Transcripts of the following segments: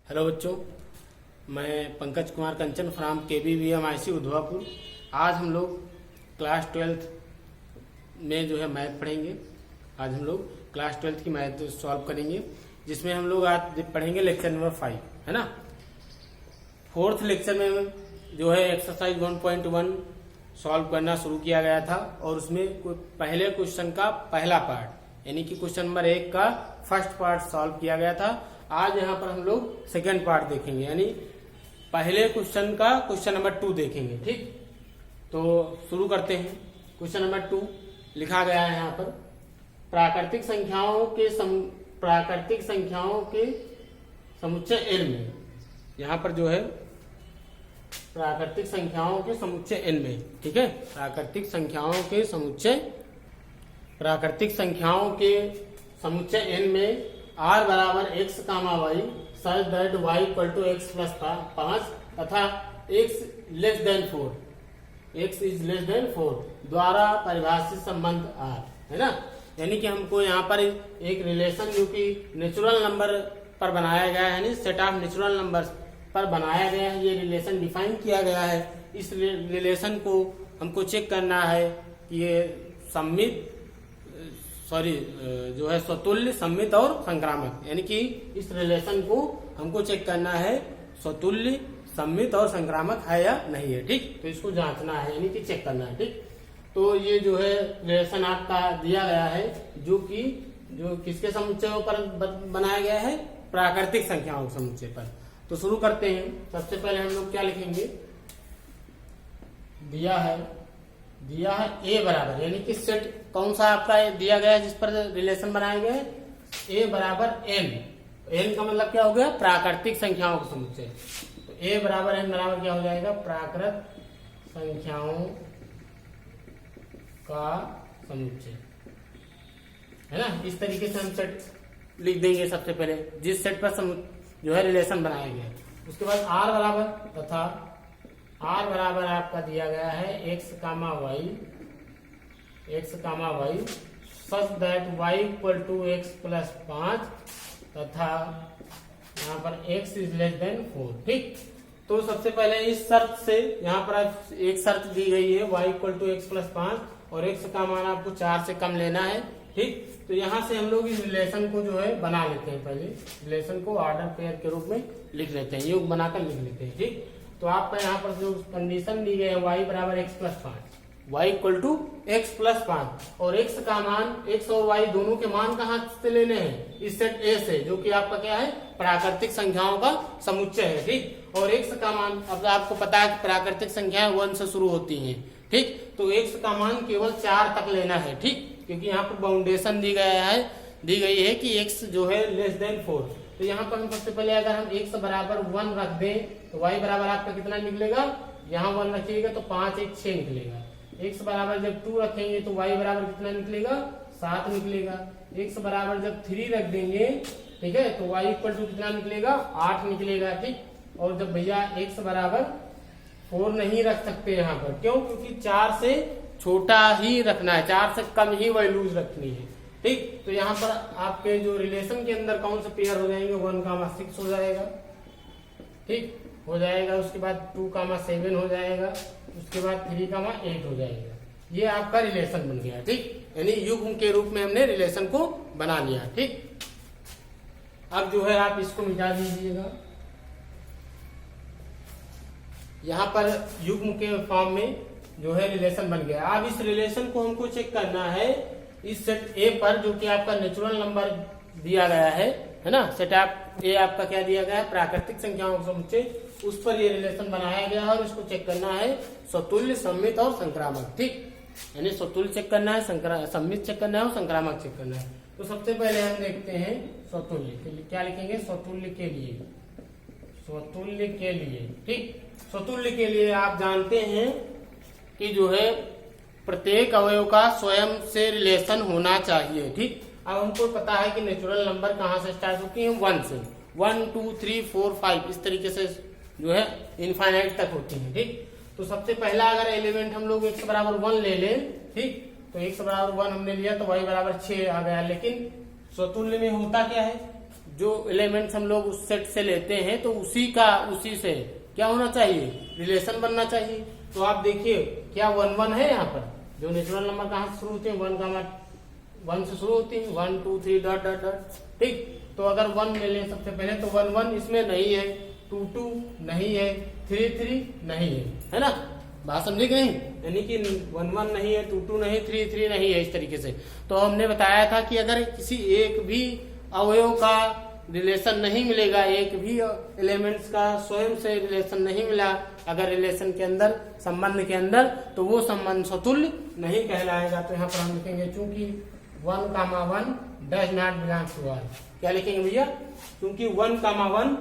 Hello बच्चों, मैं पंकज कुमार कंचन from KBVMIC उधवापुर। आज हम लोग क्लास 12th में जो है मैथ पढ़ेंगे। आज हम लोग क्लास 12th की मैथ सॉल्व करेंगे, जिसमें हम लोग आज पढ़ेंगे लेक्चर नंबर 5, है ना। फोर्थ लेक्चर में जो है एक्सरसाइज 1.1 सॉल्व करना शुरू किया गया था और उसमें पहले क्वेश्चन का पहला पार्ट यानी कि क्वेश्चन नंबर 1 का फर्स्ट पार्ट सॉल्व किया गया था। आज यहाँ पर हम लोग सेकेंड पार्ट देखेंगे, यानी पहले क्वेश्चन का क्वेश्चन नंबर 2 देखेंगे। ठीक, तो शुरू करते हैं। क्वेश्चन नंबर 2 लिखा गया है यहाँ पर, प्राकृतिक संख्याओं के समुच्चय n में। यहाँ पर जो है प्राकृतिक संख्याओं के समुच्चय n में, ठीक है। प्राकृतिक संख्याओं के समुच्चय n में r बराबर x comma y such that y equal to x plus 5 तथा x लेस देन 4 द्वारा परिभाषित संबंध r, है ना। यानी कि हमको यहाँ पर एक रिलेशन जो कि नेचुरल नंबर पर बनाया गया है, यानी सेट ऑफ नेचुरल नंबर्स पर बनाया गया है, ये रिलेशन डिफाइन किया गया है। इस रिलेशन को हमको चेक करना है कि ये जो है स्वतुल्य, सम्मित और संक्रामक, यानी कि इस रिलेशन को हमको चेक करना है स्वतुल्य, सम्मित और संक्रामक है या नहीं है। ठीक, तो इसको जांचना है यानी कि चेक करना है। ठीक, तो ये जो है रिलेशन आपका दिया गया है जो किसके समुच्चयों पर बनाया गया है, प्राकृतिक संख्याओं के समुच्चय पर। तो शुरू करते हैं। सबसे पहले हम लोग क्या लिखेंगे, दिया है a बराबर, यानी कि सेट कौन सा आपका दिया गया है जिस पर रिलेशन बनाया गया है, a बराबर n का मतलब क्या हो गया, प्राकृतिक संख्याओं का समुच्चय। तो a बराबर n बराबर क्या हो जाएगा, प्राकृत संख्याओं का समुच्चय, है ना। इस तरीके से हम सेट लिख देंगे सबसे पहले, जिस सेट पर जो है रिलेशन बनाया गया है। उसके बाद r बराबर तथा r बराबर आपका दिया गया है x comma y such that y equal to x plus 5 तथा यहाँ पर x इज लेस देन 4। ठीक, तो सबसे पहले इस शर्त से यहाँ पर एक शर्त दी गई है y equal to x plus 5 और x का मान आपको 4 से कम लेना है। ठीक, तो यहाँ से हम लोग इस रिलेशन को जो है बना लेते हैं। पहले रिलेशन को ऑर्डर पेयर के रूप में लिख लेते हैं, योग बनाकर लिख लेते हैं। ठीक, तो आपका यहाँ पर जो कंडीशन दी गई है y बराबर x plus 5, y equal to x plus 5 और x का मान, x और y दोनों के मान कहाँ से लेने हैं, इस सेट A से, जो कि आपका क्या है, प्राकृतिक संख्याओं का समुच्चय है। ठीक, और x का मान, अब आपको पता है कि प्राकृतिक संख्याएं 1 से शुरू होती हैं। ठीक, तो x का मान केवल 4 तक लेना है। ठीक, क्योंकि यहाँ पर बाउंडेशन दी गई है कि x जो है लेस देन 4। तो यहाँ पर हम सबसे पहले अगर हम x बराबर 1 रख दें तो y बराबर आपका कितना निकलेगा, यहाँ 1 रखिएगा तो 5 1 6 निकलेगा। x बराबर जब 2 रखेंगे तो y बराबर कितना निकलेगा, 7 निकलेगा। x बराबर जब 3 रख देंगे, ठीक है, तो y इक्वल टू कितना निकलेगा, 8 निकलेगा। ठीक, और जब भैया x बराबर 4 नहीं रख सकते यहाँ पर, क्यों, क्योंकि 4 से छोटा ही रखना है, 4 से कम ही वैल्यूज रखनी है। ठीक, तो यहाँ पर आपके जो रिलेशन के अंदर कौन से पेयर हो जाएंगे, 1,6 हो जाएगा। ठीक, हो जाएगा। उसके बाद 2,7 हो जाएगा। उसके बाद 3,8 हो जाएगा। ये आपका रिलेशन बन गया। ठीक, यानी युग्म के रूप में हमने रिलेशन को बना लिया। ठीक, अब जो है आप इसको मिटा दीजिएगा। यहाँ पर युग्म के फॉर्म में जो है रिलेशन बन गया। अब इस रिलेशन को हमको चेक करना है इस सेट A पर, जो कि आपका नेचुरल नंबर दिया गया है ना। सेट ऑफ A आपका क्या दिया गया है, प्राकृतिक संख्याओं का समुच्चय, उस पर ये रिलेशन बनाया गया है और इसको चेक करना है स्वतुल्य, सम्मित और संक्रामक। ठीक, यानी स्वतुल्य चेक करना है, सम्मित चेक करना है और संक्रामक चेक करना है। तो सबसे पहले हम देखते हैं स्वतुल्य, क्या लिखेंगे, स्वतुल्य के लिए। ठीक, स्वतुल्य के लिए आप जानते हैं कि जो है प्रत्येक अवयव का स्वयं से रिलेशन होना चाहिए। ठीक, अब हमको पता है कि नेचुरल नंबर कहाँ से स्टार्ट होती है, 1 से, 1 2 3 4 5 इस तरीके से जो है इनफाइनाइट तक होती है। ठीक, तो सबसे पहला अगर एलिमेंट हम लोग x बराबर 1 ले लें, ठीक, तो x बराबर 1 हमने लिया तो y बराबर 6 आ गया। लेकिन स्वतुल्य में होता क्या है, जो एलिमेंट्स हम लोग उस सेट से लेते हैं तो उसी से क्या होना चाहिए, रिलेशन बनना चाहिए। तो आप देखिए क्या 1 1 है यहाँ पर, जो नेचुरल नंबर कहाँ से शुरू होते हैं, 1 से शुरू होती है, 1 2 3 डॉट डॉट डॉट, ठीक। तो अगर 1 ले लें सबसे पहले तो 1 1 इसमें नहीं है, 2 2 नहीं है, 3 3 नहीं है ना, बात समझे कि नहीं, यानी कि 1 1 नहीं है, 2 2 नहीं, 3 3 नहीं है, इस तरीके से। तो हमने बताया था कि अगर किसी एक भी अवयव का रिलेशन नहीं मिलेगा, एक भी एलिमेंट्स का स्वयं से रिलेशन नहीं मिला अगर रिलेशन के अंदर, संबंध के अंदर, तो वो संबंध स्वतुल्य नहीं कहलाएगा। तो यहाँ पर हम लिखेंगे चूंकि 1 1 does not belong to R, क्या लिखेंगे भैया, क्योंकि 1 1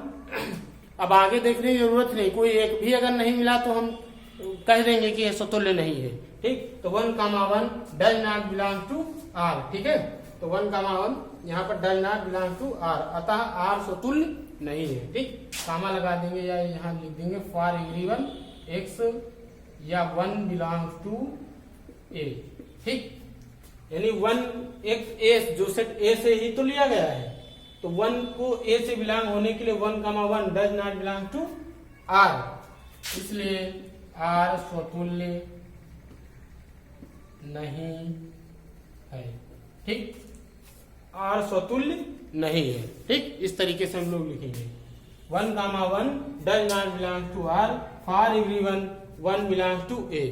अब आगे देखने की जरूरत नहीं, कोई एक भी अगर नहीं मिला तो हम कह देंगे कि ये स्वतुल्य नहीं है, ठीक। तो 1 1 does not belong to R, ठीक है। तो 1 1 यहाँ पर does not belong to R, अतः आर स्वतुल्य नहीं है, ठीक। कामा लगा देंगे या यहाँ लिख देंगे फॉर एवरीवन एक्स या 1 बिलोंग्स टू ए, ठीक। यानी 1 एक ए जो सेट ए से ही तो लिया गया है, तो 1 को ए से बिलोंग होने के लिए 1 1 does not belong to R, इसलिए आर स्वतुल्य नहीं है, ठीक। आर स्वतुल्य नहीं है, ठीक। इस तरीके से हम लोग लिखेंगे 1 1 does not belong to R for everyone 1 belong to A,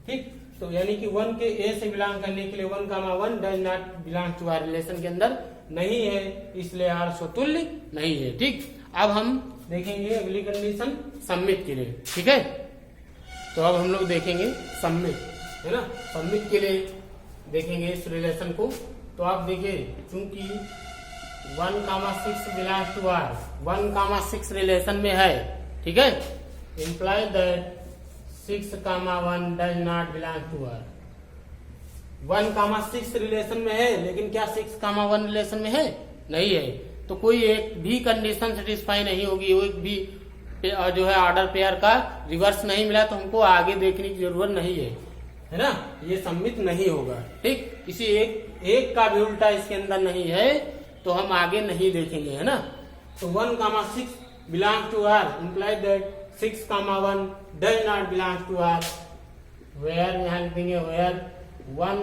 ठीक। तो यानी कि 1 के ए से बिलोंग करने के लिए 1 1 does not belong to R relation के अंदर नहीं है, इसलिए आर स्वतुल्य नहीं है, ठीक। अब हम देखेंगे अगली कंडीशन सम्मित के लिए, ठीक है। तो अब हम लोग देखेंगे सम्मित, है ना, सम्मित के लिए देखेंगे इस रिलेशन को। तो आप देखिए चूंकि 1 6 बिलोंग्स टू आर, 1 6 रिलेशन में है, ठीक है, imply that 6 1 does not belong to R. 1 6 relation में है, लेकिन क्या 6 1 रिलेशन में है, नहीं है, तो कोई एक भी कंडीशन सेटिस्फाई नहीं होगी, एक भी जो है ऑर्डर पेयर का रिवर्स नहीं मिला तो हमको आगे देखने की जरूरत नहीं है ना, ये सम्मित नहीं होगा, ठीक। किसी एक का भी उल्टा इसके अंदर नहीं है तो हम आगे नहीं देखेंगे, है ना। तो 1 6 belong to R imply that 6 1 does not belong to R, where यहाँ लिख देंगे वेयर 1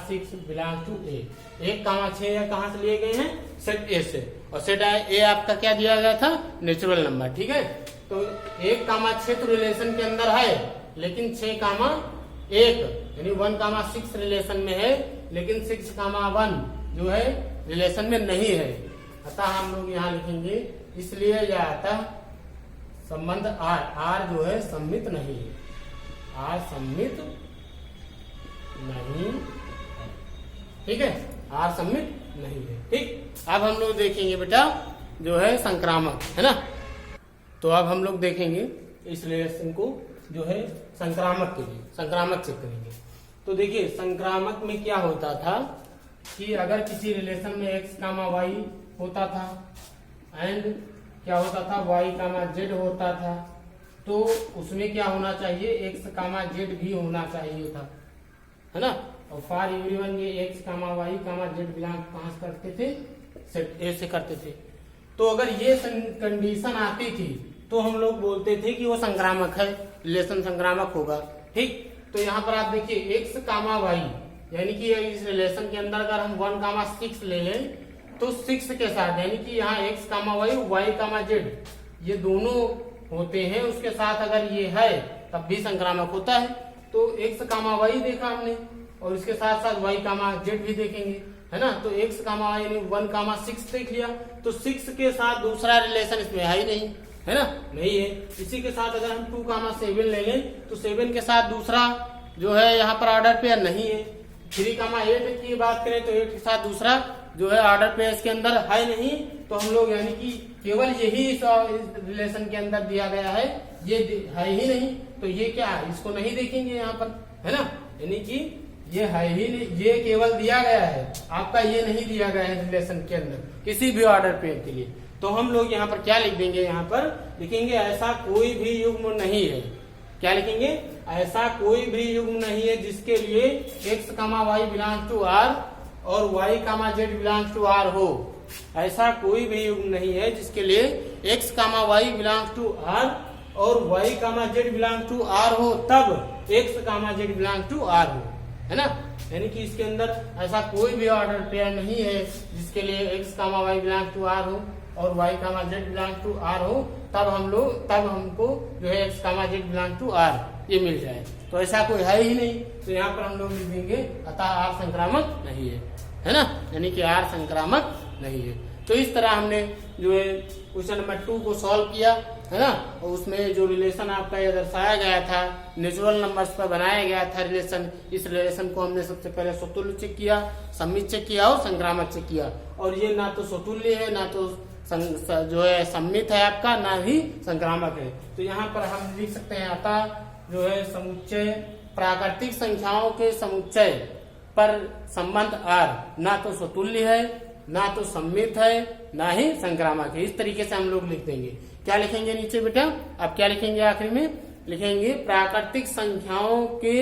6 बिलोंग टू ए। 1 6 कहाँ से लिए गए हैं, सेट ए से, और सेट ए आपका क्या दिया गया था, नेचुरल नंबर, ठीक है। तो 1 6 तो रिलेशन के अंदर है, लेकिन 6 1 यानी 1 6 रिलेशन में है, लेकिन 6 1 जो है रिलेशन में नहीं है, अतः हम लोग यहाँ लिखेंगे इसलिए यह आता संबंध आर जो है सम्मित नहीं है, आर सम्मित नहीं है, ठीक है, आर सम्मित नहीं है, ठीक। अब हम लोग देखेंगे बेटा जो है संक्रामक, है ना। तो अब हम लोग देखेंगे इस रिलेशन को जो है संक्रामक के लिए, संक्रामक चेक करेंगे। तो देखिए संक्रामक में क्या होता था कि अगर किसी रिलेशन में x y होता था एंड क्या होता था y z होता था, तो उसमें क्या होना चाहिए, x z भी होना चाहिए था, है ना। और फॉर एवरीवन ये x y z बिलोंग कहाँ से करते थे, सेट ए से करते थे। तो अगर ये कंडीशन आती थी तो हम लोग बोलते थे कि वो संक्रामक है, रिलेशन संक्रामक होगा, ठीक। तो यहाँ पर आप देखिए x y यानी कि इस रिलेशन के अंदर अगर हम 1 6 ले लें तो 6 के साथ यानी कि यहाँ x y z ये दोनों होते हैं, उसके साथ अगर ये है तब भी संक्रामक होता है। तो x y देखा हमने और इसके साथ साथ y z भी देखेंगे, है ना। तो x y यानी 1 6 देख लिया, तो 6 के साथ दूसरा रिलेशन इसमें है ही नहीं, है ना, नहीं है। इसी के साथ अगर हम 2 7 ले लें तो 7 के साथ दूसरा जो है यहाँ पर ऑर्डर पेयर नहीं है। 3 8 की बात करें तो 8 के साथ दूसरा जो है ऑर्डर पेयर इसके अंदर है नहीं, तो हम लोग यानी कि केवल यही इस रिलेशन के अंदर दिया गया है, ये है ही नहीं, तो ये क्या है, इसको नहीं देखेंगे यहाँ पर, है ना। यानी कि ये है ही नहीं, ये केवल दिया गया है, आपका ये नहीं दिया गया है रिलेशन के अंदर किसी भी ऑर्डर पेयर के लिए। तो हम लोग यहाँ पर क्या लिख देंगे, यहाँ पर लिखेंगे ऐसा कोई भी युग्म नहीं है, क्या लिखेंगे, ऐसा कोई भी युग्म नहीं है जिसके लिए x y belong to r और y z belong to r हो, ऐसा कोई भी युग्म नहीं है जिसके लिए x comma y belongs to r और y comma z belong to r हो तब x comma z belong to r हो, है ना। यानी कि इसके अंदर ऐसा कोई भी ऑर्डर पेयर नहीं है जिसके लिए x comma y belong to r हो और y comma z belong to r हो तब हमको जो है x comma z belong to r ये मिल जाए। तो ऐसा कोई है ही नहीं, तो यहाँ पर हम लोग लिख देंगे अतः r संक्रामक नहीं है ना, यानी कि r संक्रामक नहीं है। तो इस तरह हमने जो है क्वेश्चन नंबर 2 को सॉल्व किया, है ना। और उसमें जो रिलेशन आपका ये दर्शाया गया था, नेचुरल नंबर्स पर बनाया गया था रिलेशन, इस रिलेशन को हमने सबसे पहले स्वतुल्य चेक किया, सम्मित चेक किया और संक्रामक चेक किया। और ये ना तो स्वतुल्य है, ना तो जो है सम्मित है आपका, ना ही संक्रामक है। तो यहाँ पर हम लिख सकते हैं अतः जो है समुच्चय प्राकृतिक संख्याओं के समुच्चय पर संबंध r ना तो स्वतुल्य है, ना तो सम्मित है, ना ही संक्रामक है। इस तरीके से हम लोग लिख देंगे। क्या लिखेंगे नीचे बेटा, अब क्या लिखेंगे आखिर में, लिखेंगे प्राकृतिक संख्याओं के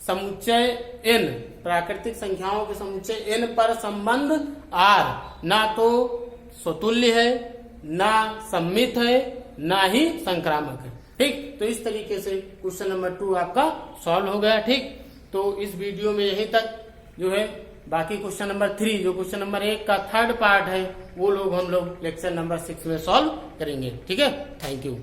समुच्चय n, प्राकृतिक संख्याओं के समुच्चय n पर संबंध r ना तो स्वतुल्य है, ना सम्मित है, ना ही संक्रामक है। ठीक, तो इस तरीके से क्वेश्चन नंबर 2 आपका सॉल्व हो गया। ठीक, तो इस वीडियो में यहीं तक जो है, बाकी क्वेश्चन नंबर 3 जो क्वेश्चन नंबर 1 का थर्ड पार्ट है वो हम लोग लेक्चर नंबर 6 में सॉल्व करेंगे। ठीक है, थैंक यू।